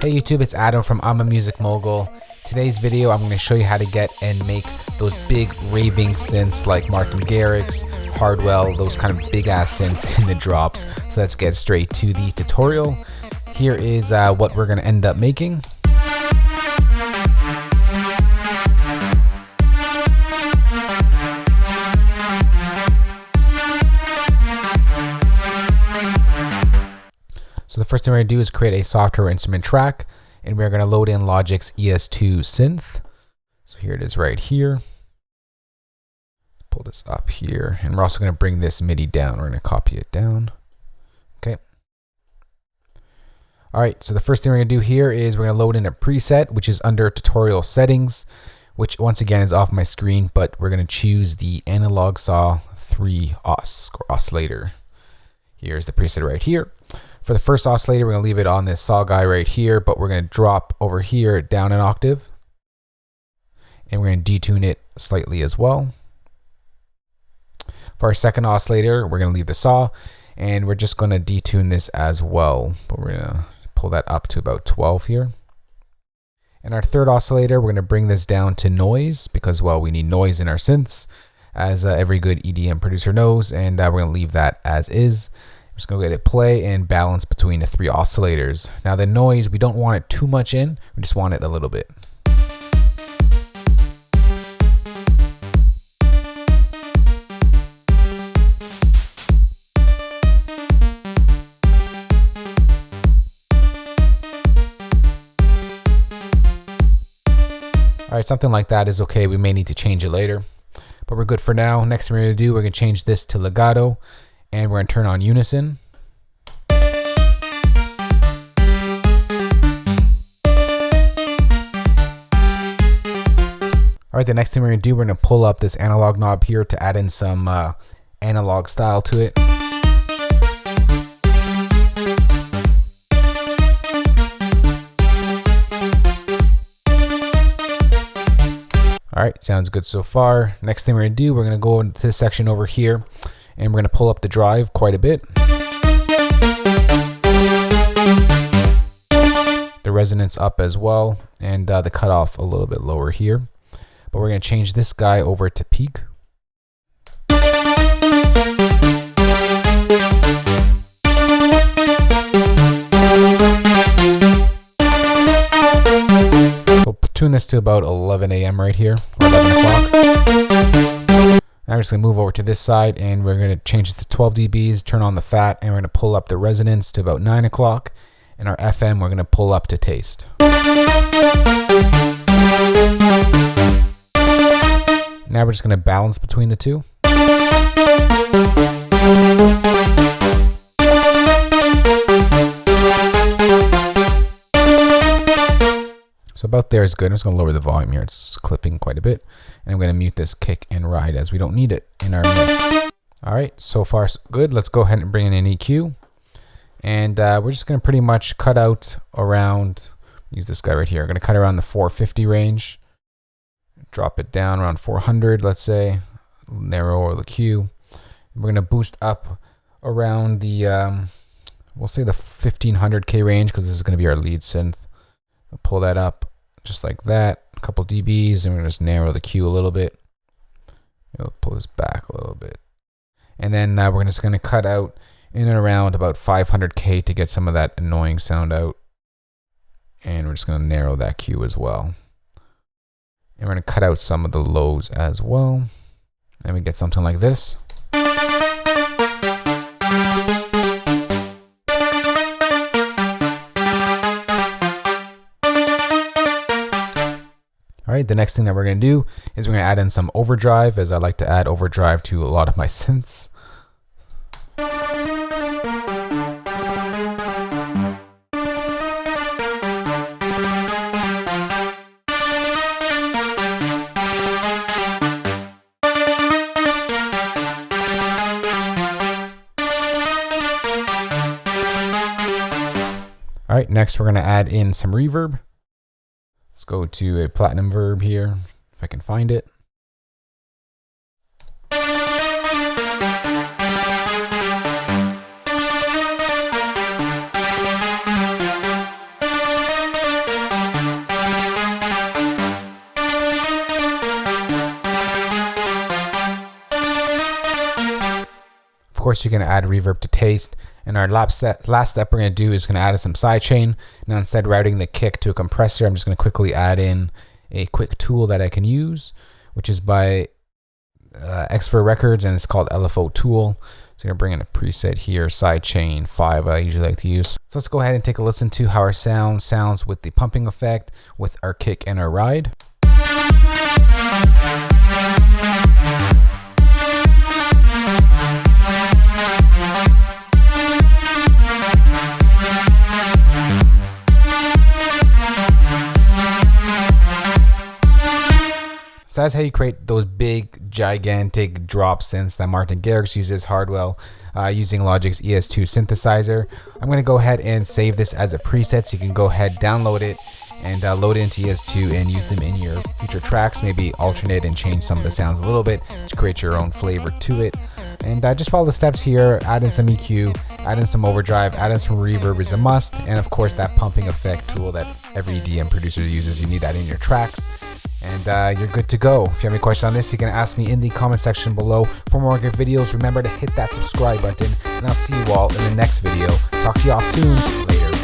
Hey YouTube, it's Adam from I'm a Music Mogul. Today's video I'm going to show you how to get and make those big raving synths like Martin Garrix Hardwell, those kind of big ass synths in the drops. So let's get straight to the tutorial. Here is what we're going to end up making. So the first thing we're going to do is create a software instrument track, and we're going to load in Logic's ES2 synth. So here it is right here. Pull this up here, and we're also going to bring this MIDI down. We're going to copy it down. Okay. All right, so the first thing we're going to do here is we're going to load in a preset, which is under tutorial settings, which once again is off my screen, but we're going to choose the Analog Saw 3 oscillator. Here's the preset right here. For the first oscillator, we're going to leave it on this saw guy right here, but we're going to drop over here down an octave. And we're going to detune it slightly as well. For our second oscillator, we're going to leave the saw, and we're just going to detune this as well. But we're going to pull that up to about 12 here. And our third oscillator, we're going to bring this down to noise, because, well, we need noise in our synths, as every good EDM producer knows, and we're going to leave that as is. I'm just going to let it play and balance between the three oscillators. Now the noise, we don't want it too much in, we just want it a little bit. Alright, something like that is okay. We may need to change it later, but we're good for now. Next thing we're going to do, we're going to change this to legato. And we're going to turn on unison. Alright, the next thing we're going to do, we're going to pull up this analog knob here to add in some analog style to it. Alright, sounds good so far. Next thing we're going to do, we're going to go into this section over here, and we're going to pull up the drive quite a bit. The resonance up as well, and the cutoff a little bit lower here. But we're going to change this guy over to peak. We'll tune this to about 11 a.m. right here, or 11 o'clock. Now we're just going to move over to this side, and we're going to change it to 12 dBs, turn on the fat, and we're going to pull up the resonance to about 9 o'clock. And our FM, we're going to pull up to taste. Now we're just going to balance between the two. So about there is good. I'm just going to lower the volume here. It's clipping quite a bit. And I'm going to mute this kick and ride as we don't need it in our mix. Alright, so far so good. Let's go ahead and bring in an EQ. And we're just going to pretty much cut out around, use this guy right here. I'm going to cut around the 450 range. Drop it down around 400, let's say. Narrow the Q. We're going to boost up around the, we'll say the 1500K range, because this is going to be our lead synth. I'll pull that up just like that, a couple dBs, and we're going to just narrow the Q a little bit. We'll pull this back a little bit. And then we're just going to cut out in and around about 500K to get some of that annoying sound out. And we're just going to narrow that Q as well. And we're going to cut out some of the lows as well. And we get something like this. Alright, the next thing that we're going to do is we're going to add in some overdrive, as I like to add overdrive to a lot of my synths. Alright, next we're going to add in some reverb. Let's go to a platinum verb here, if I can find it. course, you can add reverb to taste. And our last step we're going to do is going to add some sidechain. Now, instead of routing the kick to a compressor, I'm just going to quickly add in a quick tool that I can use, which is by Xfer Records, and it's called LFO Tool. So I'm going to bring in a preset here, sidechain 5 I usually like to use. So let's go ahead and take a listen to how our sound sounds with the pumping effect, with our kick and our ride. So that's how you create those big, gigantic drop synths that Martin Garrix uses Hardwell using Logic's ES2 synthesizer. I'm going to go ahead and save this as a preset, so you can go ahead, download it, and load it into ES2 and use them in your future tracks. Maybe alternate and change some of the sounds a little bit to create your own flavor to it. And just follow the steps here. Add in some EQ, add in some overdrive, add in some reverb is a must, and of course that pumping effect tool that every EDM producer uses. You need that in your tracks, and you're good to go. If you have any questions on this, you can ask me in the comment section below. For more good videos, remember to hit that subscribe button, and I'll see you all in the next video. Talk to y'all soon. Later.